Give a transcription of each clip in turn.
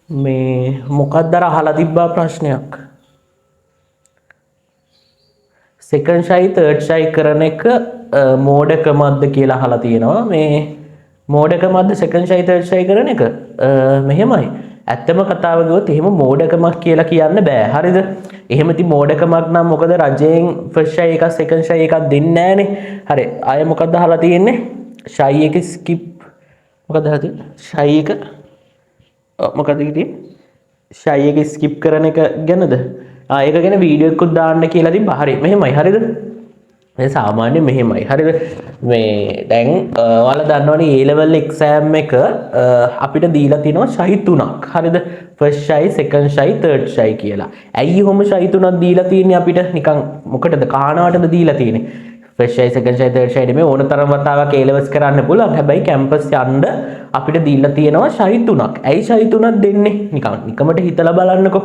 මේ මොකක්ද අර අහලා තිබ්බා ප්‍රශ්නයක්. සෙකන්ඩ් ෂයි තර්ඩ් ෂයි කරන එක මෝඩකමක්ද කියලා අහලා තියෙනවා. මේ මෝඩකමක්ද සෙකන්ඩ් ෂයි තර්ඩ් ෂයි කරන එක? මෙහෙමයි. ඇත්තම කතාව ගියොත් එහෙම මෝඩකමක් කියලා කියන්න බෑ. හරිද? එහෙම ඉතින් මෝඩකමක් නම් මොකද රජයෙන් ෆස්ට් ෂයි එකක් සෙකන්ඩ් ෂයි එකක් දෙන්නේ නැහනේ. හරි. අය මොකක්ද අහලා තියෙන්නේ? ෂයි එක ස්කිප් මොකක්ද අහලා තියෙන්නේ? ෂයි එක මොකද කිව්වේ? ෂයි එක ස්කිප් කරන එක ගැනද? ඒක ගැන වීඩියෝ එකක් දාන්න කියලා තිබ්බා. හරි. මෙහෙමයි. හරිද? මේ සාමාන්‍ය මෙහෙමයි. හරිද? මේ දැන් ඔයාලා දන්නවනේ A level exam එක අපිට දීලා තිනවා ෂයි 3ක්. හරිද? First shy, second shy, third shy කියලා. ඇයි ඔහොම ෂයි 3ක් දීලා තියෙන්නේ අපිට? නිකන් මොකටද? කානවටද දීලා තියෙන්නේ? First shy, second shy, third shy නෙමෙයි ඕන තරම් වතාවක් A levels කරන්න පුළුවන්. හැබැයි කැම්පස් යන්න අපිට දීලා තියෙනවා ෂයි 3ක්. ඇයි ෂයි 3ක් දෙන්නේ? නිකමට හිතලා බලන්නකෝ.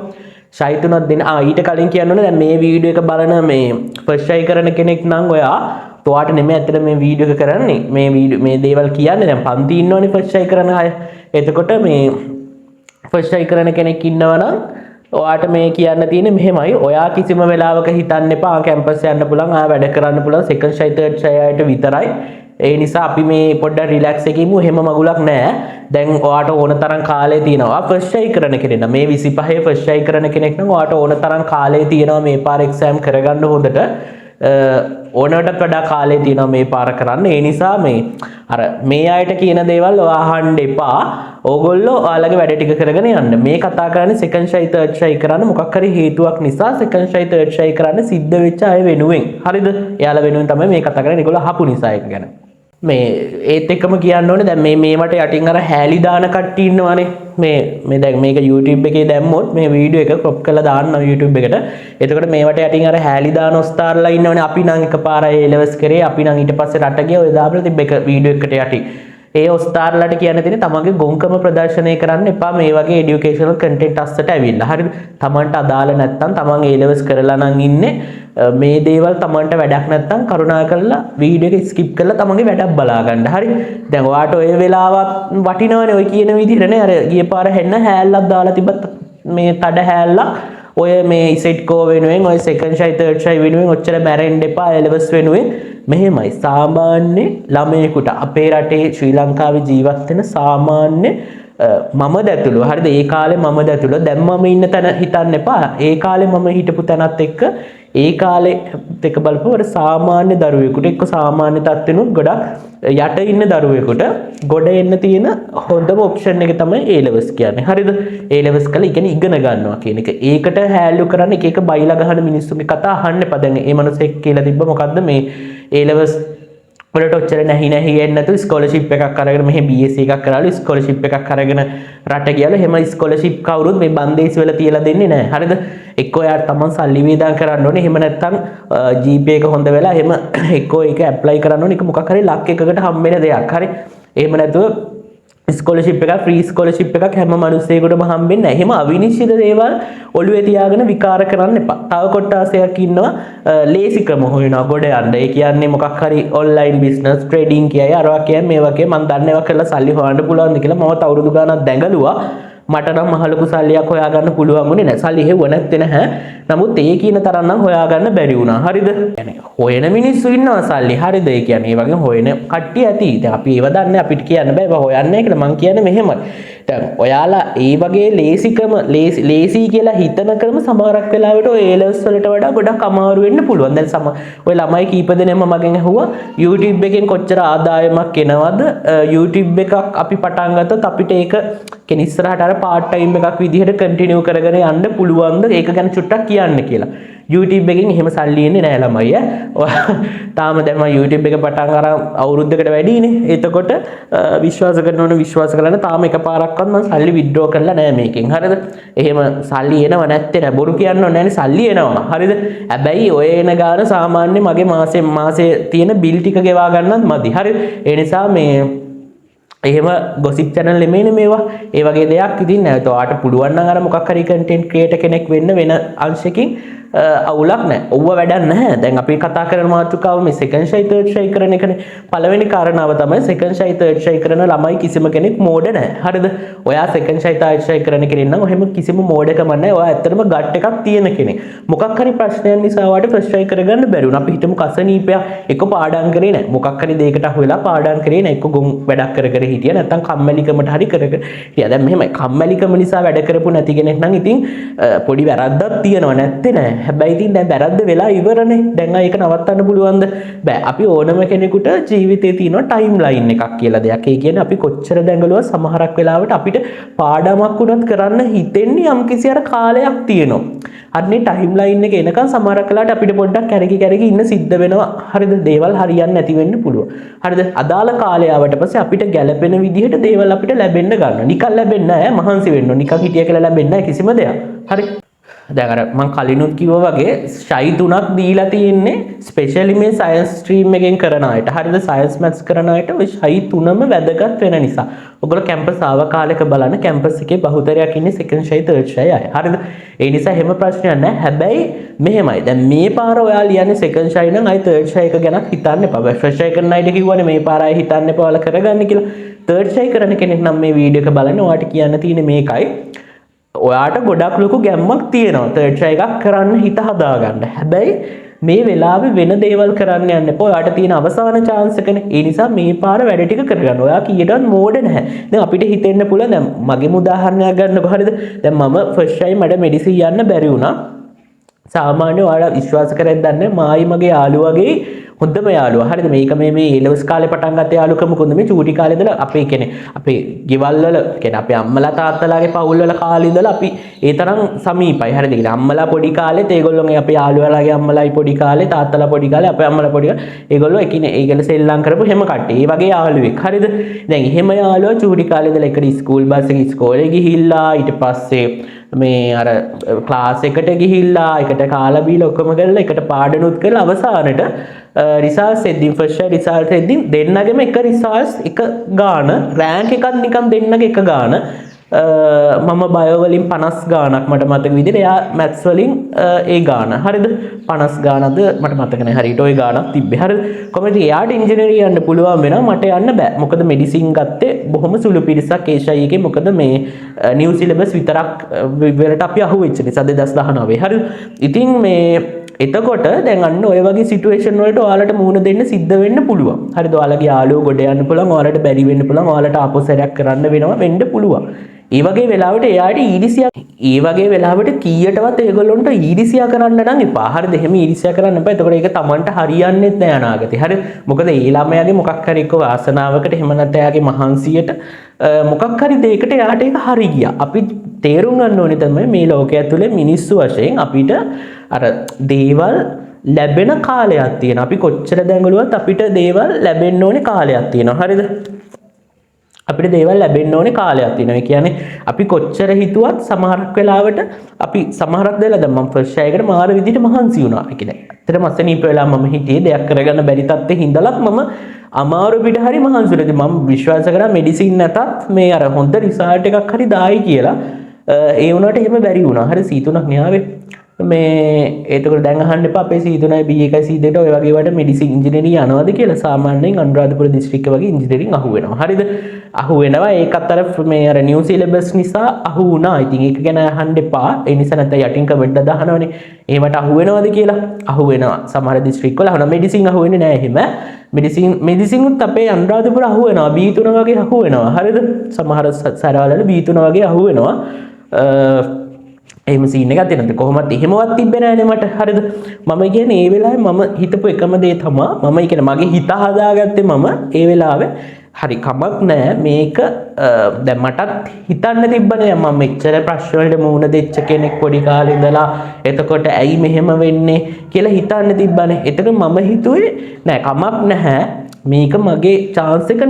ෂයි 3ක් දෙන්න. ඊට කලින් කියන්න ඕනේ දැන් මේ වීඩියෝ එක බලන මේ ෆස්ට් ෂයි කරන කෙනෙක් නම් ඔයාට නෙමෙයි ඇත්තට මේ වීඩියෝ එක කරන්නේ. මේ දේවල් කියන්නේ දැන් පන්ති ඉන්නවනේ ෆස්ට් ෂයි කරන අය. එතකොට මේ ෆස්ට් ෂයි කරන කෙනෙක් ඉන්නවා නම් ඔයාට මේ කියන්න තියෙන්නේ මෙහෙමයි. ඔයා කිසිම වෙලාවක හිතන්න එපා කැම්පස් යන්න පුළුවන්, වැඩ කරන්න පුළුවන් සෙකන්ඩ් ෂයි තර්ඩ් ෂයි ආයට විතරයි. ඒ නිසා අපි මේ පොඩ්ඩක් රිලැක්ස් එකකින් ඉමු. එහෙම මගුලක් නැහැ. දැන් ඔයාට ඕන තරම් කාලය තියෙනවා. ෆස්ට් ෂයි කරන කෙනෙක් නම් මේ 25 ෆස්ට් ෂයි කරන කෙනෙක් නම් ඔයාට ඕන තරම් කාලය තියෙනවා මේ පාර එක්සෑම් කරගන්න හොඳට. ඕනටත් වඩා කාලය තියෙනවා මේ පාර කරන්න. ඒ නිසා මේ අයට කියන දේවල් ඔයා අහන්න එපා. ඕගොල්ලෝ ඔයාලගේ වැඩ ටික කරගෙන යන්න. මේ කතා කරන්නේ සෙකන්ඩ් ෂයි තර්ඩ් ෂයි කරන්න මොකක් හරි හේතුවක් නිසා සෙකන්ඩ් ෂයි තර්ඩ් ෂයි කරන්න සිද්ධ වෙච්ච අය වෙනුවෙන්. හරිද? එයාලා වෙනුවෙන් තමයි මේ කතා කරන්නේ. ඒගොල්ලෝ අහපු නිසා ඒක ගැන. මේ ඒත් එක්කම කියන්න ඕනේ දැන් මේවට යටින් අර හැලි දාන කට්ටිය ඉන්නවානේ. මේ දැන් මේක YouTube එකේ දැම්මොත් මේ වීඩියෝ එක ක්‍රොප් කරලා දාන්න YouTube එකට. එතකොට මේවට යටින් අර හැලි දාන ඔස්තාරලා ඉන්නවනේ. අපි නම් එකපාරයි A levels කරේ. අපි නම් ඊට පස්සේ රට ගියා. ඔය දාපල තිබ්බ එක වීඩියෝ එකට යටින්. ඒ ඔස්තාරලාට කියන්න තියෙන්නේ තමන්ගේ ගොංකම ප්‍රදර්ශනය කරන්න එපා මේ වගේ එඩියුකේෂනල් කන්ටෙන්ට් අස්සට ඇවිල්ලා. හරිද? තමන්ට අදාළ නැත්නම් තමන් A levels කරලා නම් ඉන්නේ මේ දේවල් තමන්ට වැඩක් නැත්නම් කරුණාකරලා වීඩියෝ එක ස්කිප් කරලා තමන්ගේ වැඩක් බලා ගන්න. හරි? දැන් ඔයාට ඔය වෙලාවත් වටිනවනේ ඔය කියන විදිහට නේ. අර ගිය පාර හෙන්න හැල්ලක් දාලා තිබ්බත් මේ තඩ හැල්ලක් ඔය මේ ඉසෙට් කෝ වෙනුවෙන් ඔය සෙකන්ඩ් ෂයි තර්ඩ් ෂයි වෙනුවෙන් ඔච්චර මැරෙන්න එපා. A levels වෙනුවෙන් මෙහෙමයි සාමාන්‍ය ළමයෙකුට අපේ රටේ ශ්‍රී ලංකාවේ ජීවත් වෙන සාමාන්‍ය මම දැතුළු. හරිද? ඒ කාලේ මම දැතුළු. දැන් මම ඉන්න තැන හිතන්න එපා. ඒ කාලේ මම හිටපු තැනත් එක්ක ඒ කාලේ එක බලපුවර සාමාන්‍ය දරුවෙකුට එක්ක සාමාන්‍ය තත්ත්වෙනුත් ගොඩක් යට ඉන්න දරුවෙකුට ගොඩ එන්න තියෙන හොඳම ඔප්ෂන් එක තමයි A levels කියන්නේ. හරිද? A levels කළා ඉගෙන ගන්නවා කියන එක. ඒකට හැල්ලු කරන්න එක බයිලා ගහන මිනිස්සුන්ගේ කතා අහන්න එපා. දැන් මේ මනුස්සෙක් කියලා තිබ්බ මොකද්ද මේ A levels වලට ඔච්චර නැහි එන්නේ නැතු ස්කෝලර්ෂිප් එකක් අරගෙන මෙහෙ BSc එකක් කරාලු ස්කෝලර්ෂිප් එකක් අරගෙන රට ගියාලු. එහෙම ස්කෝලර්ෂිප් කවුරුත් මේ බන්දේසි වල තියලා දෙන්නේ නැහැ. හරිද? එක්කෝ යාට තමන් සල්ලි වේදම් කරන්න ඕනේ. එහෙම නැත්නම් GPA එක හොඳ වෙලා එහෙම එක්කෝ ඒක ඇප්ලයි කරන්න ඕනේ. ඒක මොකක් හරි ලක් එකකට හම්බ වෙන දෙයක්. හරි? එහෙම නැතුව ස්කෝලර්ෂිප් එකක් ෆ්‍රී ස්කෝලර්ෂිප් එකක් හැම මිනිස්සෙකුටම හම්බෙන්නේ නැහැ. එහෙම අවිනිශ්චිත දේවල් ඔළුවේ තියාගෙන විකාර කරන්න එපා. තව කොටාසයක් ඉන්නවා ලේසි ක්‍රම හොයනවා ගොඩ යන්න. ඒ කියන්නේ මොකක් හරි ඔන්ලයින් බිස්නස් ට්‍රේඩින් කියයි අරවා කියයි මේවා කියයි මම දන්නේ ඒවා කරලා සල්ලි හොයන්න පුළුවන්ද කියලා මම අවුරුදු ගාණක් දැඟලුවා. මට නම් මහලුකු සල්ලියක් හොයාගන්න පුළුවන් වුණේ නැහැ. සල්ලි හෙව්ව නැත්තේ නැහැ. නමුත් ඒ කියන තරම් නම් හොයාගන්න බැරි වුණා. හරිද? يعني හොයන මිනිස්සු ඉන්නවා සල්ලි. හරිද? ඒ කියන්නේ මේ වගේ හොයන කට්ටිය ඇති. දැන් අපි ඒව දන්නේ අපිට කියන්න බෑ. ඒව හොයන්නේ නැහැ කියලා මං කියන්නේ මෙහෙමයි. දැන් ඔයාලා ඒ වගේ ලේසි කියලා හිතන ක්‍රම සමහරක් වෙලාවට ඔය A levels වලට වඩා ගොඩක් අමාරු වෙන්න පුළුවන්. දැන් ඔය ළමයි කීප දෙනෙක්ම මගෙන් ඇහුවා YouTube එකෙන් කොච්චර ආදායමක් එනවද? YouTube එකක් අපි පටන් ගත්තොත් අපිට ඒක කෙන ඉස්සරහට අර පාර්ට් ටයිම් එකක් විදිහට කන්ටිනියු කරගෙන යන්න පුළුවන්ද? ඒක ගැන චුට්ටක් කියන්න කියලා. YouTube එකෙන් එහෙම සල්ලි එන්නේ නැහැ ළමයි තාම දැන් මම YouTube එක පටන් අරන් අවුරුද්දකට වැඩිනේ. එතකොට විශ්වාස කරනවනේ විශ්වාස කරලා තාම එකපාරක්වත් මම සල්ලි විත්ඩ්‍රෝ කරලා නැහැ මේකෙන්. හරිද? එහෙම සල්ලි එනව නැත්තේ නෑ. බොරු කියන්න ඕනේ නෑනේ සල්ලි එනවා. හරිද? හැබැයි ඔය එන ගාන සාමාන්‍ය මගේ මාසේ තියෙන බිල් ටික ගෙවා ගන්නත් මදි. හරිද? ඒ නිසා මේ එහෙම ගොසිප් channel නෙමෙයිනේ මේවා. ඒ වගේ දෙයක් ඉතින් නැවත ඔයාට පුළුවන් නම් අර මොකක් හරි content creator කෙනෙක් වෙන්න වෙන අංශකින් අවුලක් නැහැ. ඔව්ව වැඩක් නැහැ. දැන් අපි කතා කරන මාතෘකාව මේ second shy third shy කරන එකනේ. පළවෙනි කාරණාව තමයි second shy third shy කරන ළමයි කිසිම කෙනෙක් මෝඩ නැහැ. හරිද? ඔයා second shy third shy කරන කෙනෙක් නම් ඔහෙම කිසිම මෝඩකම නැහැ. ඔයා ඇත්තටම ගට් එකක් තියෙන කෙනෙක්. මොකක් හරි ප්‍රශ්නයක් නිසා ඔයාට first try කරගන්න බැරි වුණා. අපි හිතමු කසනීපයක් එක පාඩම් කරේ නැහැ. මොකක් හරි දෙයකට අහු වෙලා පාඩම් කරේ නැහැ. එක ගොම් වැඩක් කර කර හිටියා. නැත්තම් කම්මැලිකමට හරි කර කර හිටියා. දැන් මෙහෙමයි. කම්මැලිකම නිසා වැඩ කරපු නැති කෙනෙක් නම් ඉතින් පොඩි වැරද්දක් තියෙනවා නැත්තේ නෑ. හැබැයි ඉතින් දැන් වැරද්ද වෙලා ඉවරනේ. දැන් ආයෙක නවත්තන්න පුළුවන්ද? බෑ. අපි ඕනම කෙනෙකුට ජීවිතේ තියෙන ටයිම් ලයින් එකක් කියලා දෙයක්. ඒ කියන්නේ අපි කොච්චර දැඟලුවා සමහරක් වෙලාවට අපිට පාඩමක් උනත් කරන්න හිතෙන්නේ යම්කිසි අර කාලයක් තියෙනවා. අන්නේ ටයිම් ලයින් එක එනකන් සමහරක් වෙලාවට අපිට පොඩ්ඩක් කැරකි ඉන්න සිද්ධ වෙනවා. හරිද? දේවල් හරියන්නේ නැති වෙන්න පුළුවන්. හරිද? අදාළ කාලය ආවට පස්සේ අපිට ගැළපෙන විදිහට දේවල් අපිට ලැබෙන්න ගන්නවා. නිකන් ලැබෙන්නේ නැහැ. මහන්සි වෙන්න ඕන. නිකන් හිටිය කියලා ලැබෙන්නේ නැහැ කිසිම දෙයක්. හරි? දැන් අර මම කලිනුත් කිව්වා වගේ ෂයි 3ක් දීලා තියෙන්නේ ස්පෙෂලි මේ සයන්ස් ස්ට්‍රීම් එකෙන් කරන අයට. හරිද? සයන්ස් මැත්ස් කරන අයට ওই ෂයි 3ම වැදගත් වෙන නිසා. ඔයගොල්ලෝ කැම්පස් ආවකාලයක බලන්න කැම්පස් එකේ බහුතරයක් ඉන්නේ සෙකන්ඩ් ෂයි තර්ඩ් ෂයි අය. හරිද? ඒ නිසා හැම ප්‍රශ්නයක් නැහැ. හැබැයි මෙහෙමයි. දැන් මේ පාර ඔයා ලියන්නේ සෙකන්ඩ් ෂයි නම් අය තර්ඩ් ෂයි එක ගැනත් හිතන්න එපා. ෆස්ට් ෂයි කරන අයට කිව්වනේ මේ පාර අය හිතන්න එපා ඔයාලා කරගන්න කියලා. තර්ඩ් ෂයි කරන කෙනෙක් නම් මේ වීඩියෝ එක බලන්න ඔයාට කියන්න තියෙන්නේ මේකයි. ඔයාට ගොඩක් ලොකු ගැම්මක් තියෙනවා තර්ඩ් ෂයි එකක් කරන්න හිත හදාගන්න. හැබැයි මේ වෙලාවේ වෙන දේවල් කරන්න යන්න එපා. ඔයාට තියෙන අවසාන chance එකනේ. ඒ නිසා මේ පාර වැඩ ටික කරගන්න. ඔයා කීයටවත් මෝඩ නැහැ. දැන් අපිට හිතෙන්න පුළුවන් දැන් මගේම උදාහරණයක් ගන්නකො හරියද? දැන් මම ෆස්ට් ෂයි මට මෙඩිසින් යන්න බැරි වුණා. සාමාන්‍ය ඔයාලා විශ්වාස කරෙද්ද දන්නේ මායි මගේ යාළුවගේ හොඳම යාළුවා. හරිද? මේක මේ A-levels කාලේ පටන් ගත්ත යාළුකම කොහොමද මේ චූටි කාලේ ඉඳලා අපේ කියන්නේ අපේ ගෙවල් වල කියන්නේ අපේ අම්මලා තාත්තලාගේ පවුල් වල කාලේ ඉඳලා අපි ඒ තරම් සමීපයි. හරිද? කියන්නේ අම්මලා පොඩි කාලෙත් ඒගොල්ලෝගේ අපේ යාළුවලාගේ අම්මලායි පොඩි කාලේ තාත්තලා පොඩි කාලේ අපේ අම්මලා පොඩි කාලේ ඒගොල්ලෝ එකිනෙ ඒගොල්ලෝ සෙල්ලම් කරපු හැම කට්ටිය. ඒ වගේ යාළුවෙක්. හරිද? දැන් එහෙම යාළුවා චූටි කාලේ ඉඳලා එකට ස්කූල් බස් එකේ ඉස්කෝලේ ගිහිල්ලා ඊට පස්සේ මේ අර ක්ලාස් එකට ගිහිල්ලා එකට කාලා බීලා ඔක්කොම කරලා එකට පාඩනුත් කරලා අවසානට රිසල්ට්ස් එද්දින් ෆස්ට් ෂයි රිසල්ට් එද්දින් දෙන්නගෙම එක රිසල්ට්ස් එක ගාන රෑන්ක් එකක් නිකන් දෙන්නගේ එක ගාන මම බයෝ වලින් 50 ගානක් මට මතක විදිහට එයා මැත්ස් වලින් ඒ ගාන හරිද 50 ගානද මට මතක නැහැ හරියට ওই ගානක් තිබ්බේ හරිද කොහොමද එයාට ඉංජිනේරිය යන්න පුළුවන් වෙනවා මට යන්න බෑ මොකද මෙඩිසින් ගත්තේ බොහොම සුළු පිරිසක් ඒෂයි එකේ මොකද මේ නිව් සිලබස් විතරක් වලට අපි අහු වෙච්ච නිසා 2019 හරිද ඉතින් මේ එතකොට දැන් අන්න ඔය වගේ සිටුේෂන් වලට ඔයාලට මුහුණ දෙන්න සිද්ධ වෙන්න පුළුවන් හරිද ඔයාලගේ යාළුවෝ ගොඩ යන්න පුළුවන් ඔයාලට බැරි වෙන්න පුළුවන් ඔයාලට ආපොසරයක් කරන්න වෙනවා වෙන්න පුළුවන් ඒ වගේ වෙලාවට එයාට ඊරිසියා ඒ වගේ වෙලාවට කීයටවත් ඒගොල්ලොන්ට ඊරිසියා කරන්න නම් එපා. හරිද? එහෙම ඊරිසියා කරන්න එපා. එතකොට ඒක Tamanට හරියන්නේත් නෑ අනාගතේ. හරිද? මොකද ඒ ළමයාගේ මොකක් හරි එක්ක වාසනාවකට එහෙම නැත්නම් එයාගේ මහන්සියට මොකක් හරි දෙයකට එයාට ඒක හරි ගියා. අපි තේරුම් ගන්න ඕනේ තමයි මේ ලෝකයේ ඇතුලේ මිනිස්සු වශයෙන් අපිට අර දේවල් ලැබෙන කාලයක් තියෙනවා. අපි කොච්චර දැඟලුවත් අපිට දේවල් ලැබෙන්න ඕනේ කාලයක් තියෙනවා. හරිද? අපිට දේවල් ලැබෙන්න ඕනේ කාලයක් තියෙනවා. ඒ කියන්නේ අපි කොච්චර හිතුවත් සමහරක් වෙලාවට අපි සමහරක් දේවල් දැන් මම ෆස්ට් ෂයකට මාර විදිහට මහන්සි වුණා. ඒ කියන්නේ ඇත්තටම අසනීප වෙලා මම හිටියේ දෙයක් කරගන්න බැරි තත්ත්වෙ හිඳලත් මම අමාරු පිට හරි මහන්සි වුණා. මම විශ්වාස කරා මෙඩිසින් නැතත් මේ අර හොඳ රිසල්ට් එකක් හරි දායි කියලා. ඒ වුණාට එහෙම බැරි වුණා. හරි C3ක් න්යාවේ මේ ඒතකොට දැන් අහන්න එපා අපේ C3යි B1යි C2ට ඔය වගේ වට මෙඩිසින් ඉංජිනේරින් යනවාද කියලා සාමාන්‍යයෙන් අනුරාධපුර දිස්ත්‍රික්ක වගේ ඉංජිනේරින් අහු වෙනවා. හරිද? අහු වෙනවා ඒකත් අර මේ අර නිව් සිලබස් නිසා අහු වුණා. ඉතින් ඒක ගැන අහන්න එපා. ඒ නිසා නැත්නම් යටින් කමෙන්ට් දානවනේ. එහෙමට අහු වෙනවද කියලා? අහු වෙනවා. සමහර දිස්ත්‍රික්ක වල අහනවා මෙඩිසින් අහු වෙන්නේ නැහැ එහෙම. මෙඩිසින් උත් අපේ අනුරාධපුර අහු වෙනවා. B3 වගේ අහු වෙනවා. හරිද? සමහර සරවල B3 වගේ අහු වෙනවා. එහෙම සීන් එකක් තියෙනවා. කොහොමද එහෙමවත් තිබ්බේ නැහැනේ මට. හරිද? මම කියන්නේ ඒ වෙලාවේ මම හිතපු එකම දේ තමයි මම කියන්නේ මගේ හිත හදාගත්තේ මම ඒ වෙලාවේ හරි කමක් නැහැ මේක දැන් මටත් හිතන්න තිබ්බනේ මම මෙච්චර ප්‍රශ්න වලට මුහුණ දෙච්ච කෙනෙක් පොඩි කාලේ ඉඳලා එතකොට ඇයි මෙහෙම වෙන්නේ කියලා හිතන්න තිබ්බනේ. එතන මම හිතුවේ නෑ කමක් නැහැ මේක මගේ chance එක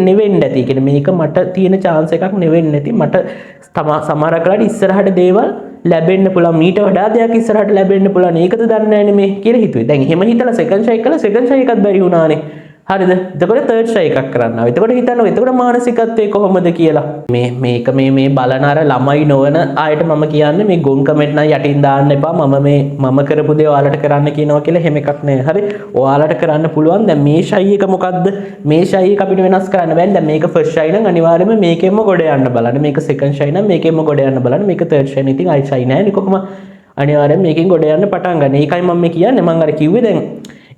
නෙවෙන්න ඇති. ඒ කියන්නේ මේක මට තියෙන chance එකක් නෙවෙන්න ඇති. මට සමහර කාලේ ඉස්සරහට දේවල් ලැබෙන්න පුළුවන් මීට වඩා දෙයක් ඉස්සරහට ලැබෙන්න පුළුවන්. ඒකද දන්නේ නැහැ මේ කියලා හිතුවේ. දැන් එහෙම හිතලා සෙකන්ඩ් ෂයි කළා සෙකන්ඩ් ෂයි එකත් බැරි වුණානේ. හරිද? එතකොට තර්ඩ් ට්‍රයි එකක් කරන්න ආවා. එතකොට හිතන්න එතකොට මානසිකත්වයේ කොහොමද කියලා. මේක මේ බලන අර ළමයි නොවන ආයත මම කියන්නේ මේ ගොන් කමෙන්ට් නම් යටින් දාන්න එපා. මම කරපු දේ ඔයාලට කරන්න කියනවා කියලා එහෙම එකක් නෑ. හරි? ඔයාලට කරන්න පුළුවන්. දැන් මේ ෂයි එක මොකද්ද? මේ ෂයි එක අපිට වෙනස් කරන්න බෑ. දැන් මේක ෆස්ට් ෂයි නම් අනිවාර්යයෙන්ම මේකෙන්ම ගොඩ යන්න බලන්න. මේක සෙකන්ඩ් ෂයි නම් මේකෙන්ම ගොඩ යන්න බලන්න. මේක තර්ඩ් ෂයි නම් ඉතින් අයි ෂයි නෑනේ කොහොම අනිවාර්යයෙන් මේකෙන් ගොඩ යන්න පටන් ගන්න. ඒකයි මම කියන්නේ. මම අර කිව්වේ දැන්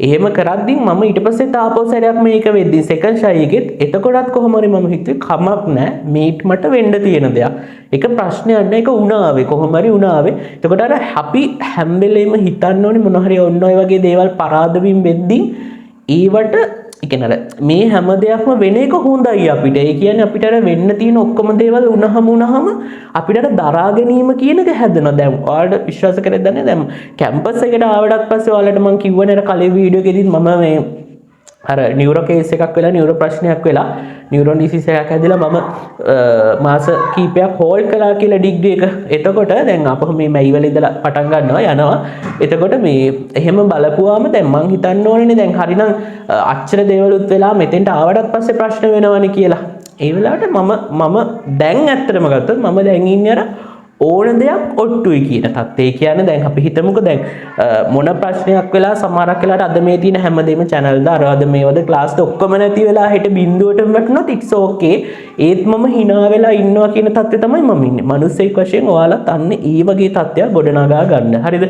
එහෙම කරද්දි මම ඊට පස්සේ තාපෝ සැරයක් මේක වෙද්දි සෙකන්ඩ් ෂයි එකෙත් එතකොටත් කොහොම හරි මම හිතුවේ කමක් නැහැ මේට මට වෙන්න තියෙන දෙයක්. ඒක ප්‍රශ්නයක් නෑ. ඒක උනාවේ කොහොම හරි උනාවේ. එතකොට අර අපි හැම වෙලෙම හිතන්න ඕනේ මොන හරි ඔන්න ඔය වගේ දේවල් පරාද වීම වෙද්දි ඊවට ඉකනර මේ හැම දෙයක්ම වෙන එක හොඳයි අපිට. ඒ කියන්නේ අපිට අර වෙන්න තියෙන ඔක්කොම දේවල් වුණාම අපිට අර දරා ගැනීම කියන එක හැදෙනවා. දැන් ඔයාලට විශ්වාස කරෙද්ද දන්නේ දැන් කැම්පස් එකට ආවඩත් පස්සේ ඔයාලට මම කිව්වනේ අර කලින් වීඩියෝ එකේදී මම මේ අර නියුරෝ කේස් එකක් වෙලා නියුරෝ ප්‍රශ්නයක් වෙලා නියුරෝන් ඩිසීස් එකක් හැදිලා මම මාස කීපයක් හෝල්ඩ් කළා කියලා ඩිග්‍රී එක. එතකොට දැන් අපහු මේ මැයි වල ඉඳලා පටන් ගන්නවා යනවා. එතකොට මේ එහෙම බලපුවාම දැන් මං හිතන්න ඕනේනේ දැන් හරිනම් අච්චර දේවලුත් වෙලා මෙතෙන්ට ආවඩත් පස්සේ ප්‍රශ්න වෙනවනේ කියලා. ඒ වෙලාවට මම දැන් ඇත්තටම ගත්තොත් මම දැන් ඉන්නේ අර ඕන දෙයක් ඔට්ටුයි කියන තත්ත්වය. කියන්නේ දැන් අපි හිතමුකෝ දැන් මොන ප්‍රශ්නයක් වෙලා සමහරක් වෙලාවට අද මේ තියෙන හැමදේම channel දාරවද මේවද class ද ඔක්කොම නැති වෙලා හිට බිඳුවටම වැටුණොත් it's okay. ඒත් මම hina වෙලා ඉන්නවා කියන තත්ත්වය තමයි මම ඉන්නේ. මිනිස්සෙක් වශයෙන් ඔයාලත් අන්න ඒ වගේ තත්ත්වයක් ගොඩනගා ගන්න. හරිද?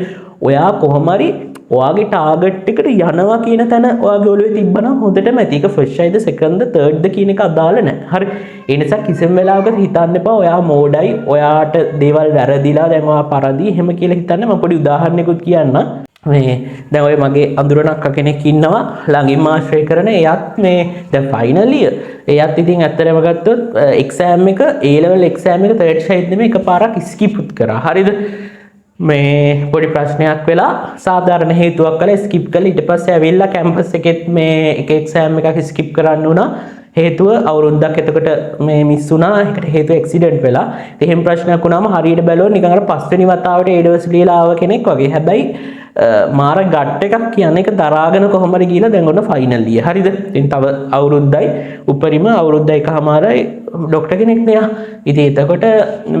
ඔයා කොහොම හරි ඔයාගේ ටාගට් එකට යනවා කියන තැන ඔයාගේ ඔළුවේ තිබ්බනම් හොඳටම ඇති. ඒක ෆස්ට් ෂයිද සෙකන්ඩ්ද තර්ඩ්ද කියන එක අදාළ නැහැ. හරි. ඒ නිසා කිසිම වෙලාවක හිතන්න එපා ඔයා මෝඩයි, ඔයාට දේවල් වැරදිලා දැන් ඔයා පරදි එහෙම කියලා හිතන්න. මම පොඩි උදාහරණයකුත් කියන්නම්. මේ දැන් ඔය මගේ අඳුරනක්ක කෙනෙක් ඉන්නවා ළඟින්ම ආශ්‍රය කරන. එයත් මේ දැන් ෆයිනල් ඉයර්. එයත් ඉතින් ඇත්තටම ගත්තොත් එක්සෑම් එක A level එක්සෑම් එක තර්ඩ් ෂයිත් නෙමෙයි එකපාරක් ස්කිප් කරා. හරිද? මේ පොඩි ප්‍රශ්නයක් වෙලා සාධාරණ හේතුවක් කළා ස්කිප් කළා. ඊට පස්සේ ඇවිල්ලා කැම්පස් එකෙත් මේ එක එක්සෑම් එකක් ස්කිප් කරන්න වුණා. හේතුව අවුරුද්දක් එතකොට මේ මිස් වුණා. ඒකට හේතුව ඇක්සිඩන්ට් වෙලා. එහෙම ප්‍රශ්නයක් වුණාම හරියට බැලුවොත් නිකන් අර පස්වෙනි වතාවට A levels ලියලා ආව කෙනෙක් වගේ. හැබැයි මාර ගට් එකක් කියන්නේ ඒක දරාගෙන කොහොම හරි ගිහලා දැන් ඔන්න ෆයිනල් ඉයර්. හරිද? ඉතින් තව අවුරුද්දයි උපරිම අවුරුද්ද එකමාරයි ඩොක්ටර් කෙනෙක් නේ. ඉතින් එතකොට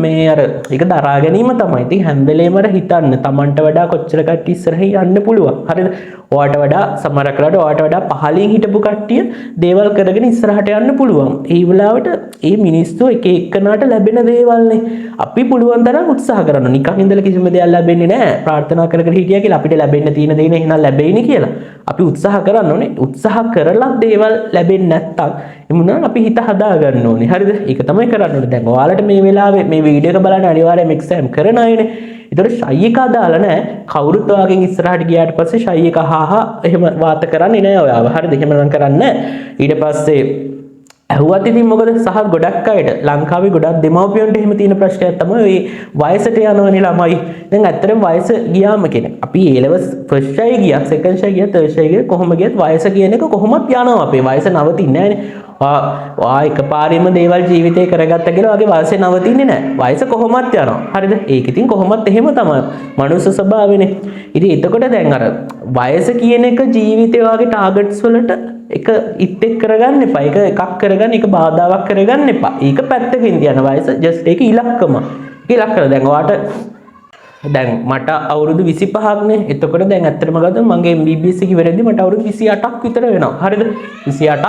මේ අර ඒක දරා ගැනීම තමයි. ඉතින් හැම වෙලේම අර හිතන්න Tamanට වඩා කොච්චර කට්ටිය ඉස්සරහින් යන්න පුළුවන්. හරිද? ඔයාට වඩා සමහර කරලා ඔයාට වඩා පහලින් හිටපු කට්ටිය දේවල් කරගෙන ඉස්සරහට යන්න පුළුවන්. ඒ වෙලාවට මේ මිනිස්සු එක එක්කනට ලැබෙන දේවල්නේ. අපි පුළුවන් තරම් උත්සාහ කරනවා. නිකන් ඉඳලා කිසිම දෙයක් ලැබෙන්නේ නැහැ. ප්‍රාර්ථනා කර කර හිටියා කියලා අපිට ලැබෙන්න තියෙන දේ නේ එහෙනම් ලැබෙයිනේ කියලා. අපි උත්සාහ කරන්න ඕනේ. උත්සාහ කරලා දේවල් ලැබෙන්නේ නැත්තම් එමුණා අපි හිත හදා ගන්න ඕනේ. හරිද? ඒක තමයි කරන්න ඕනේ. දැන් ඔයාලට මේ වෙලාවේ මේ වීඩියෝ එක බලන්න අනිවාර්යයෙන්ම එක්සෑම් කරන අයනේ. ඒතර ෂයි එක අදාළ නැහැ. කවුරුත් ඔයාගෙන් ඉස්සරහට ගියාට පස්සේ ෂයි එක හාහා එහෙම වාත කරන්නේ නැහැ ඔයාව. හරිද? එහෙම නම් කරන්නේ නැහැ. ඊට පස්සේ ඇහුවත් ඉතින් මොකද සහ ගොඩක් අයට ලංකාවේ ගොඩක් දෙමව්පියන්ට එහෙම තියෙන ප්‍රශ්නයක් තමයි මේ වයසට යනවනේ ළමයි. දැන් ඇත්තටම වයස ගියාම කියන්නේ අපි A levels first ෂයි ගියා, second ෂයි ගියා, third ෂයි ගියා කොහොම ගියත් වයස කියන එක කොහොමත් යනවා. අපේ වයස නවතින්නේ නැහැනේ. ඔයා එකපාරෙම දේවල් ජීවිතේ කරගත්ත කියලා ඔයාගේ වයස නවතින්නේ නැහැ. වයස කොහොමත් යනවා. හරිද? ඒක ඉතින් කොහොමත් එහෙම තමයි. මනුස්ස ස්වභාවයනේ. ඉතින් එතකොට දැන් අර වයස කියන එක ජීවිතේ ඔයාගේ ටාගට්ස් වලට එක ඉත්තෙක් කරගන්න එපා. ඒක එකක් කරගන්න, ඒක බාධාවක් කරගන්න එපා. ඒක පැත්තකින් තියන වයස ජස්ට් ඒක ඉලක්කම. ඒක ඉලක්කල දැන් ඔයාට දැන් මට අවුරුදු 25ක් නේ. එතකොට දැන් ඇත්තටම ගත්තොත් මගේ MBBS එක ඉවරෙද්දි මට අවුරුදු 28ක් විතර වෙනවා. හරිද? 28ක්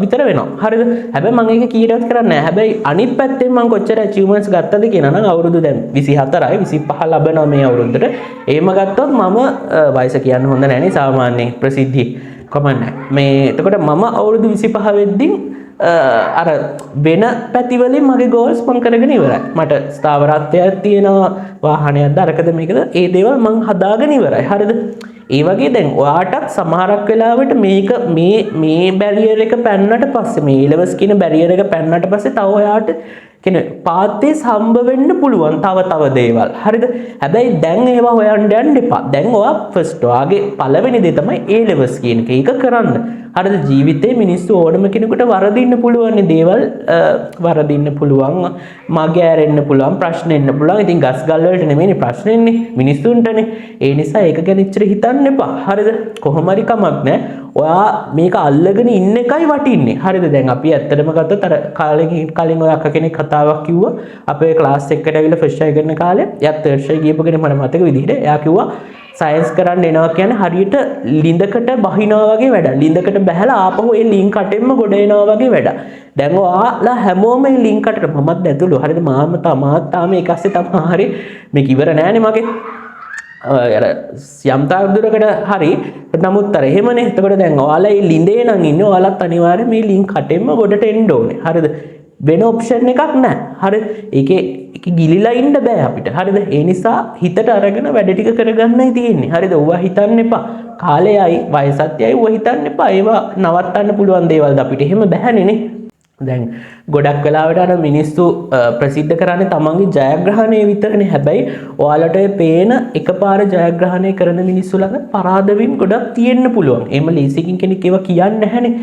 විතර වෙනවා. හරිද? හැබැයි මම ඒක කීයටවත් කරන්නේ නැහැ. හැබැයි අනිත් පැත්තෙන් මම කොච්චර achievements ගත්තද කියනවා නම් අවුරුදු දැන් 24යි 25 ලබනවා මේ අවුරුද්දට. එහෙම ගත්තොත් මම වයස කියන්න හොඳ නැහැ නේ සාමාන්‍යයෙන් ප්‍රසිද්ධිය. කමන්නේ. මේ එතකොට මම අවුරුදු 25 වෙද්දී අර වෙන පැතිවලින් මගේ ගෝල්ස් මම කරගෙන ඉවරයි. මට ස්ථාවරත්වයක් තියෙනවා, වාහනයක් දරකද මේකද ඒ දේවල් මම හදාගෙන ඉවරයි. හරිද? ඒ වගේ දැන් ඔයාටත් සමහරක් වෙලාවට මේක මේ බැරියර් එක පැන්නට පස්සේ මේ ලෙවල්ස් කියන බැරියර් එක පැන්නට පස්සේ තව ඔයාට කියන්නේ පාත්තේ හම්බ වෙන්න පුළුවන් තව දේවල්. හරිද? හැබැයි දැන් ඒවා හොයන්න යන්න එපා. දැන් ඔයා ෆස්ට් ඔයාගේ පළවෙනි දේ තමයි A levels කියන එක. ඒක කරන්න. හරිද? ජීවිතේ මිනිස්සු ඕනම කෙනෙකුට වරදින්න පුළුවන් දේවල් වරදින්න පුළුවන්. මගේ ඇරෙන්න පුළුවන්, ප්‍රශ්න එන්න පුළුවන්. ඉතින් ගස් ගල් වලට නෙමෙයිනේ ප්‍රශ්න එන්නේ මිනිස්සුන්ටනේ. ඒ නිසා ඒක ගැන ඉච්චර හිතන්න එපා. හරිද? කොහොම හරි කමක් නැහැ. ඔයා මේක අල්ලගෙන ඉන්න එකයි වටින්නේ. හරිද? දැන් අපි ඇත්තටම ගත්තොත් අර කලින් ඔය අක්ක කෙනෙක් කතාවක් කිව්වා අපේ ක්ලාස් එකකට ඇවිල්ලා ෆස්ට් ෂයි කරන කාලේ. එයා තර්ඩ් ෂයි ගියපු කෙනෙක් මට මතක විදිහට. එයා කිව්වා සයන්ස් කරන්න එනවා කියන්නේ හරියට ලිඳකට බහිනවා වගේ වැඩක්. ලිඳකට බහැලා ආපහු ඒ ලින් කටෙන්ම ගොඩ එනවා වගේ වැඩක්. දැන් ඔයාලා හැමෝම මේ ලින් කටට මමත් ඇතුළු. හරිද? මාත් තාම ඒක ඇස්සේ තමයි හරි මේක ඉවර නෑනේ මගේ. අර යම් තාක් දුරකට හරි. නමුත් අර එහෙමනේ. එතකොට දැන් ඔයාලා මේ ලිඳේ නම් ඉන්නේ. ඔයාලත් අනිවාර්යයෙන් මේ ලින් කටෙන්ම ගොඩට එන්න ඕනේ. හරිද? වෙන ඔප්ෂන් එකක් නැහැ. හරි. ඒකේ ගිලිලා ඉන්න බෑ අපිට. හරිද? ඒ නිසා හිතට අරගෙන වැඩ ටික කරගන්නයි තියෙන්නේ. හරිද? ඔවා හිතන්න එපා. කාලයයි වයසත් යයි ඔවා හිතන්න එපා. ඒවා නවත්තන්න පුළුවන් දේවල්ද අපිට. එහෙම බෑනේ නේ. දැන් ගොඩක් වෙලාවට අර මිනිස්සු ප්‍රසිද්ධ කරන්නේ තමන්ගේ ජයග්‍රහණය විතරනේ. හැබැයි ඔයාලට පේන එකපාර ජයග්‍රහණය කරන මිනිස්සු ළඟ පරාද වීම ගොඩක් තියෙන්න පුළුවන්. එහෙම ලීසිකින් කෙනෙක් ඒවා කියන්නේ නැහැනේ.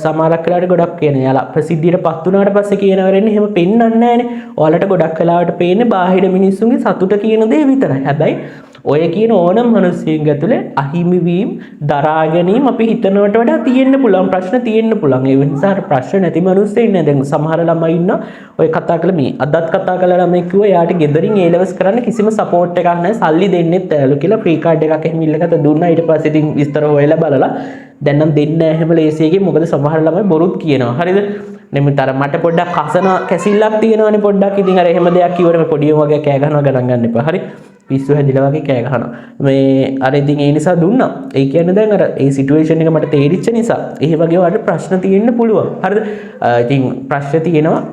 සමහරක් වෙලාවට ගොඩක් කියන යාලා ප්‍රසිද්ධියට පත් වුණාට පස්සේ කියනවරන්නේ එහෙම පෙන්වන්නේ නැහැනේ. ඔයාලට ගොඩක් වෙලාවට පේන්නේ බාහිර මිනිස්සුන්ගේ සතුට කියන දේ විතරයි. හැබැයි ඔය කියන ඕනම මිනිස්සුන්ගේ ඇතුලේ අහිමි වීම දරා ගැනීම අපි හිතනවට වඩා තියෙන්න පුළුවන්, ප්‍රශ්න තියෙන්න පුළුවන්. ඒ නිසා ප්‍රශ්න නැති මිනිස්සු ඉන්නේ. දැන් සමහර ළමයි ඉන්නවා ඔය කතා කළ මේ අදත් කතා කළ ළමයි කිව්වා යාට ගෙදරින් A levels කරන්න කිසිම සපෝට් එකක් නැහැ, සල්ලි දෙන්නෙත් ඇලු කියලා ප්‍රී කාඩ් එකක් එහෙම ඉල්ලකට දුන්නා. ඊට පස්සේ ඉතින් විස්තර හොයලා බලලා දැන් නම් දෙන්නේ නැහැ එහෙම ලේසියකින්. මොකද සමහර ළමයි බොරුත් කියනවා. හරිද? නෙමෙතර මට පොඩ්ඩක් කසන කැසිල්ලක් තියෙනවනේ පොඩ්ඩක්. ඉතින් අර එහෙම දෙයක් කිව්වම මේ පොඩියෝ වගේ කෑ ගහනවා ගණන් ගන්න එපා. හරි? පිස්සු හැදිලා වගේ කෑ ගහනවා. මේ අර ඉතින් ඒ නිසා දුන්නා. ඒ කියන්නේ දැන් අර ඒ සිටුේෂන් එක මට තේරිච්ච නිසා ඒ වගේ වලට ප්‍රශ්න තියෙන්න පුළුවන්. හරිද? ඉතින් ප්‍රශ්න තියෙනවා.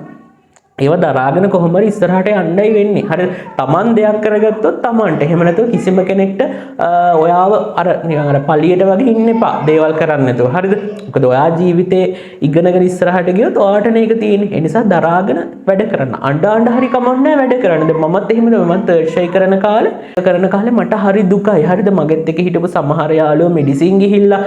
ඒව දරාගෙන කොහොම හරි ඉස්සරහට යන්නයි වෙන්නේ. හරි තමන් දෙයක් කරගත්තොත් තමන්ට. එහෙම නැතුව කිසිම කෙනෙක්ට ඔයාව අර නිකන් අර පළියට වගේ ඉන්න එපා. දේවල් කරන්න නැතුව. හරිද? මොකද ඔයා ජීවිතේ ඉගෙනගෙන ඉස්සරහට ගියොත් ඔයාට මේක තියෙන්නේ. ඒ නිසා දරාගෙන වැඩ කරන්න. අඬ හරි කමන්නේ වැඩ කරන්න. දැන් මමත් එහෙමද මම තර්ඩ් ෂයි කරන කාලේ මට හරි දුකයි. හරිද? මගෙත් එක හිටපු සමහර යාළුවෝ මෙඩිසින් ගිහිල්ලා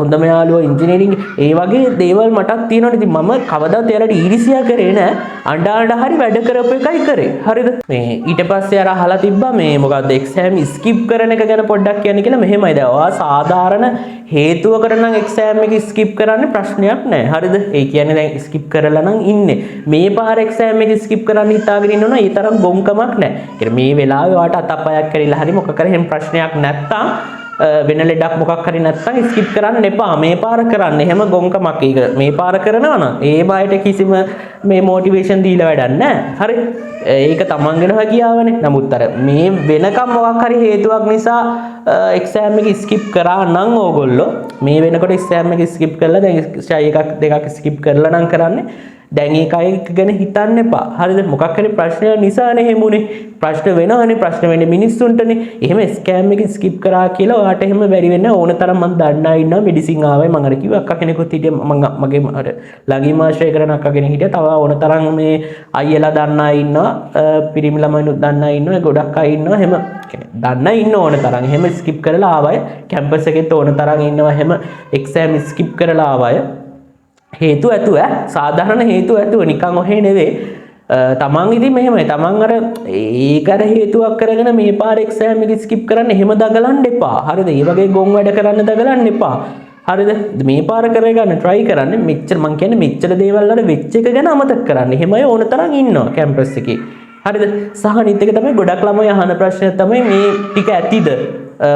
හොඳම යාළුවෝ ඉංජිනේරින් ඒ වගේ දේවල් මටත් තියෙනවා. ඉතින් මම කවදාත් එයාලට ඊර්ෂ්‍යා කරේ නෑ. අඬ හරි වැඩ කරපු එකයි කරේ. හරිද? මේ ඊට පස්සේ අර අහලා තිබ්බා මේ මොකද්ද එක්සෑම් ස්කිප් කරන එක ගැන පොඩ්ඩක් කියන්න කියලා. මෙහෙමයි. දැන් ඔයා සාධාරණ හේතුවකට නම් එක්සෑම් එක ස්කිප් කරන්න ප්‍රශ්නයක් නැහැ. හරිද? ඒ කියන්නේ දැන් ස්කිප් කරලා නම් ඉන්නේ. මේ පාර එක්සෑම් එක ස්කිප් කරන්න හිතාගෙන ඉන්නවනම් ඒ තරම් ගොම්කමක් නැහැ. මේ වෙලාවේ ඔයාට අතපයක් කරලා හරි මොකක් කරේ එහෙම ප්‍රශ්නයක් නැත්තම් වෙන ලෙඩක් මොකක් හරි නැත්තම් ස්කිප් කරන්න එපා. මේ පාර කරන්න. එහෙම ගොංකමක්. ඒක මේ පාර කරනවා නම් ඒ බයට කිසිම මේ මොටිවේෂන් දීලා වැඩක් නැහැ. හරි? ඒක තමන්ගෙන හැකියාවනේ. නමුත් අර මේ වෙනකම් මොකක් හරි හේතුවක් නිසා එක්සෑම් එක ස්කිප් කරා නම් ඕගොල්ලෝ මේ වෙනකොට එක්සෑම් එක ස්කිප් කරලා දැන් ෂයි එකක් දෙකක් ස්කිප් කරලා නම් කරන්නේ. දැන් ඒකයි ගැන හිතන්න එපා. හරිද? මොකක් හරි ප්‍රශ්නයක් නිසානේ හැමුනේ. ප්‍රශ්න වෙනවනේ. ප්‍රශ්න වෙන්නේ මිනිස්සුන්ටනේ. එහෙම ස්කෑම් එක ස්කිප් කරා කියලා ඔයාට එහෙම බැරි වෙන්නේ ඕන තරම් මම දන්නා ඉන්නවා මෙඩිසින් ආවයි මම අර කිව්වා අක්කා කෙනෙකුත් හිටියා මගේ අර ළඟින්ම ආශ්‍රය කරන අක්කා කෙනෙක් හිටියා. තව ඕන තරම් මේ අයියලා දන්නා ඉන්නවා. පිරිමි ළමයිනුත් දන්නා ඉන්නවා. ගොඩක් අය ඉන්නවා. එහෙම දන්නා ඉන්න ඕන තරම්. එහෙම ස්කිප් කරලා ආවයි. කැම්පස් එකෙත් ඕන තරම් ඉන්නවා. එහෙම එක්සෑම් ස්කිප් කරලා ආවයි. හේතු ඇතුව සාධාරණ හේතු ඇතුව නිකන් ඔහේ නෙවෙයි. තමන් ඉතින් මෙහෙමයි. තමන් අර ඒක අර හේතුවක් කරගෙන මේ පාර එක්සෑම් එක ස්කිප් කරන්න එහෙම දගලන්න එපා. හරිද? මේ වගේ ගොන් වැඩ කරන්න දගලන්න එපා. හරිද? මේ පාර කරගන්න try කරන්න. මෙච්චර මං කියන්නේ මෙච්චර දේවල් වල වෙච්ච එක ගැන අමතක කරන්න. එහෙමයි ඕන තරම් ඉන්නවා කැම්පස් එකේ. හරිද? සහ අනිත් එක තමයි ගොඩක් ළමයි අහන ප්‍රශ්නය තමයි මේ ටික ඇතිද?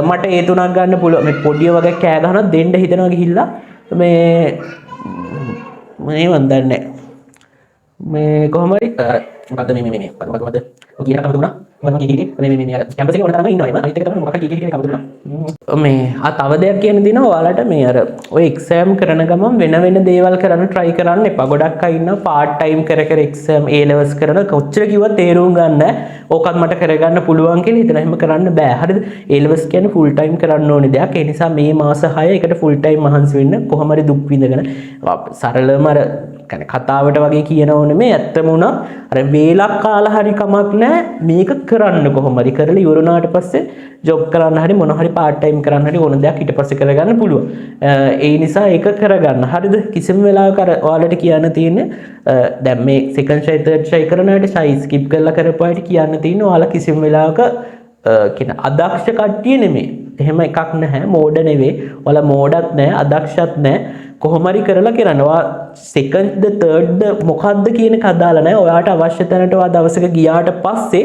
මට ඒ තුනක් ගන්න පුළුවන්. මේ පොඩිය වගේ කෑ ගහනවා දෙන්න හිතනවා ගිහිල්ලා මේ මේ වන්දන්නේ මේ කොහොම හරි මොකද්ද මේ මොකද්ද ඔය කියන කම දුන්නා මම කීකේ මේ කැම්පස් එකේ ඕන තරම් ඉන්නවා එම අනිත් එක තමයි මොකක්ද කීකේ කම දුන්නා මේ තව දෙයක් කියන්න දිනවා ඔයාලට මේ අර ඔය එක්සෑම් කරන ගමන් වෙන දේවල් කරන්න try කරන්න එපා. ගොඩක් අය ඉන්නවා part time කර එක්සෑම් A levels කරන කොච්චර කිව්වත් තේරුම් ගන්න ඕකත් මට කරගන්න පුළුවන් කියලා හිතන එහෙම කරන්න බෑ. හරිද? A levels කියන්නේ full time කරන්න ඕනේ දෙයක්. ඒ නිසා මේ මාස 6 එකට full time මහන්සි වෙන්න කොහොම හරි දුක් විඳගෙන සරලවම අර කතාවට වගේ කියනව නෙමෙයි ඇත්තම උනා අර වේලක් කාලා හරි කමක් නැහැ. මේක කරන්න කොහොම හරි කරලා ඉවරුණාට පස්සේ ජොබ් කරන්න හරි මොන හරි part time කරන්න හරි ඕන දෙයක් ඊට පස්සේ කරගන්න පුළුවන්. ඒ නිසා ඒක කරගන්න. හරිද? කිසිම වෙලාවක අර ඔයාලට කියන්න තියෙන්නේ දැන් මේ second shy third shy කරන අයට shy skip කරලා කරපුවාට කියන්න තියෙන්නේ ඔයාලා කිසිම වෙලාවක කියන අදක්ෂ කට්ටිය නෙමෙයි. එහෙම එකක් නැහැ. මෝඩ නෙවෙයි. ඔයාලා මෝඩත් නැහැ, අදක්ෂත් නැහැ. කොහොම හරි කරලා කරනවා. සෙකන්ඩ්ද තර්ඩ්ද මොකද්ද කියන එක අදාළ නැහැ. ඔයාට අවශ්‍ය තැනට ඔයා දවසක ගියාට පස්සේ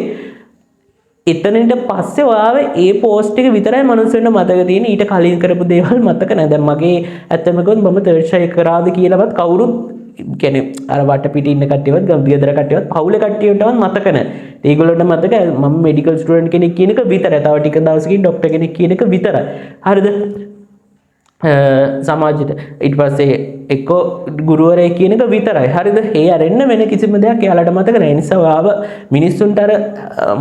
එතනට පස්සේ ඔයාව ඒ පෝස්ට් එක විතරයි මනුස්සයෙන්ට මතක තියෙන්නේ. ඊට කලින් කරපු දේවල් මතක නැහැ. දැන් මගේ ඇත්තම කිව්වොත් මම තර්ඩ් ෂයි කරාද කියලාවත් කවුරුත් කියන්නේ අර වටපිට ඉන්න කට්ටියවත් ගෙදර කට්ටියවත් පවුලේ කට්ටියටවත් මතක නැහැ. ඒගොල්ලන්ට මතක මම මෙඩිකල් ස්ටුඩන්ට් කෙනෙක් කියන එක විතරයි. තව ටික දවසකින් ડોක්ටර් කෙනෙක් කියන එක විතරයි. හරිද? සමාජයට ඊට පස්සේ එක්ක ගුරුවරයෙක් කියන එක විතරයි. හරිද? ඒ අරෙන්න වෙන කිසිම දෙයක් එයාලට මතක නැහැ. ඒ නිසා ඔයාව මිනිස්සුන්ට අර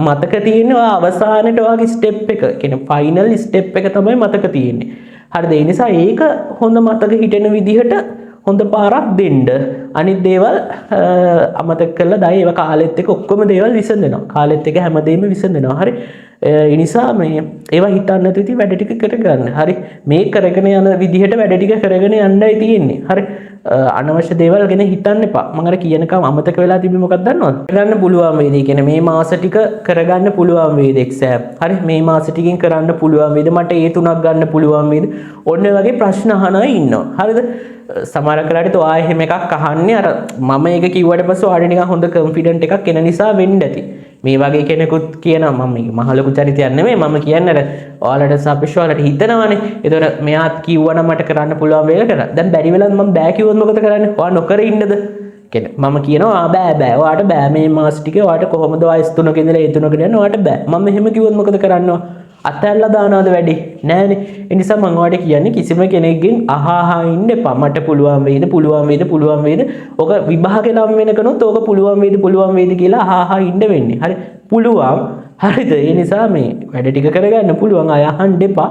මතක තියෙන්නේ ඔයා අවසානයේ ඔයාගේ ස්ටෙප් එක. කියන්නේ ෆයිනල් ස්ටෙප් එක තමයි මතක තියෙන්නේ. හරිද? ඒ නිසා ඒක හොඳ මතක හිටින විදිහට හොඳ පාරක් දෙන්න. අනිත් දේවල් අමතක කරලා දායි ඒවා කාලෙත් එක්ක ඔක්කොම දේවල් විසඳෙනවා. කාලෙත් එක්ක හැමදේම විසඳෙනවා. හරි? ඒ නිසා මේ ඒවා හිතන්න නැති ඉතින් වැඩ ටික කරගන්න. හරි? මේ කරගෙන යන විදිහට වැඩ ටික කරගෙන යන්නයි තියෙන්නේ. හරි? අනවශ්‍ය දේවල් ගැන හිතන්න එපා. මම අර කියනකම් අමතක වෙලා තිබ්බේ මොකක්ද දන්නවද? කරගන්න පුළුවන් වේද? ඒ කියන්නේ මේ මාස ටික කරගන්න පුළුවන් වේද එක්සෑම්? හරි? මේ මාස ටිකෙන් කරන්න පුළුවන් වේද? මට ඒ තුනක් ගන්න පුළුවන් වේද? ඔන්න වගේ ප්‍රශ්න අහන අය ඉන්නවා. හරිද? සමහර කරාට ඔයා එහෙම එකක් අහන්නේ අර මම ඒක කිව්වට පස්සේ ඔයාට නිකන් හොඳ කොන්ෆිඩන්ට් එකක් එන නිසා වෙන්න ඇති. මේ වගේ කෙනෙකුත් කියනවා මම මේක මහ ලොකු චරිතයක් නෙමෙයි මම කියන්නේ අර ඔයාලට සාපේක්ෂව ඔයාලට හිතනවානේ. ඒතකොට මෙයාත් කිව්වනම් මට කරන්න පුළුවන් වේල කරා. දැන් බැරි වෙලාවත් මම බෑ කිව්වොත් මොකද කරන්නේ? ඔයා නොකර ඉන්නද? කියන්නේ මම කියනවා බෑ ඔයාට බෑ මේ මාස ටිකේ ඔයාට කොහොමද වයස් 3ක ඉඳලා ඒ 3කට යන්න ඔයාට බෑ. මම එහෙම කිව්වොත් මොකද කරන්නේ? අතැල්ලා දානවද වැඩි? නෑනේ. ඒ නිසා මම ඔයාලට කියන්නේ කිසිම කෙනෙක්ගෙන් අහහා ඉන්න එපා. මට පුළුවන් වේද? ඔක විභාගේ නම් වෙනකනොත් ඕක පුළුවන් වේද කියලා අහහා ඉන්න වෙන්නේ. හරි? පුළුවන්. හරිද? ඒ නිසා මේ වැඩ ටික කරගන්න පුළුවන් අය අහන්න එපා.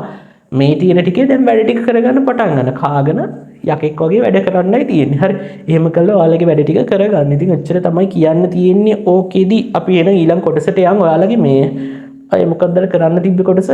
මේ තියෙන ටිකේ දැන් වැඩ ටික කරගන්න පටන් ගන්න. කාගෙන යකෙක් වගේ වැඩ කරන්නයි තියෙන්නේ. හරි? එහෙම කළා ඔයාලගේ වැඩ ටික කරගන්න. ඉතින් එච්චර තමයි කියන්න තියෙන්නේ. ඕකෙදි අපි එන ඊළඟ කොටසට යන් ඔයාලගේ මේ අය මොකක්ද කරන්න තිබ්බ කොටස?